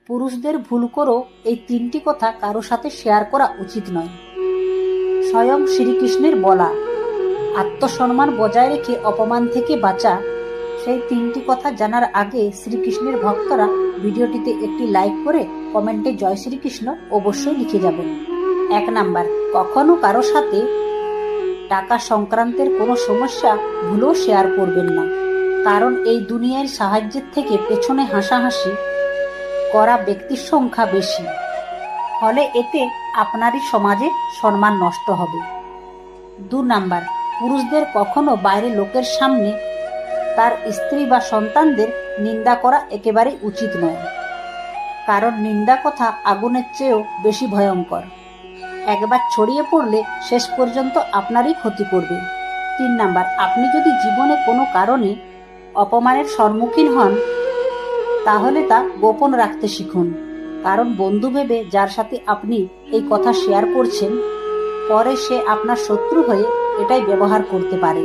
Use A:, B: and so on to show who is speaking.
A: পুরুষদের ভুল করেও এই 3টি কথা কারো সাথে শেয়ার করা উচিত নয়। স্বয়ং শ্রীকৃষ্ণের বলা আত্মসম্মান বজায় রেখে অপমান থেকে বাঁচা, সেই 3টি কথা জানার আগে শ্রীকৃষ্ণের ভক্তরা ভিডিওটিতে একটি লাইক করে কমেন্টে জয় শ্রীকৃষ্ণ অবশ্যই লিখে যাবেন। 1 নাম্বার, কখনো কারো সাথে টাকা সংক্রান্তের কোনো সমস্যা ভুলেও শেয়ার করবেন না। কারণ এই দুনিয়ার সাহায্যের থেকে পেছনে হাসাহাসি করা ব্যক্তির সংখ্যা বেশি, ফলে এতে আপনারই সমাজে সম্মান নষ্ট হবে। 2 নাম্বার, পুরুষদের কখনো বাইরে লোকের সামনে তার স্ত্রী বা সন্তানদের নিন্দা করা একেবারেই উচিত নয়। কারণ নিন্দা কথা আগুনের চেয়েও বেশি ভয়ঙ্কর। একবার ছড়িয়ে পড়লে শেষ পর্যন্ত আপনারই ক্ষতি করবে। 3 নাম্বার, আপনি যদি জীবনে কোনো কারণে অপমানের সম্মুখীন হন, তাহলে তা গোপন রাখতে শিখুন। কারণ বন্ধু ভেবে যার সাথে আপনি এই কথা শেয়ার করছেন, পরে সে আপনার শত্রু হয়ে এটাই ব্যবহার করতে পারে।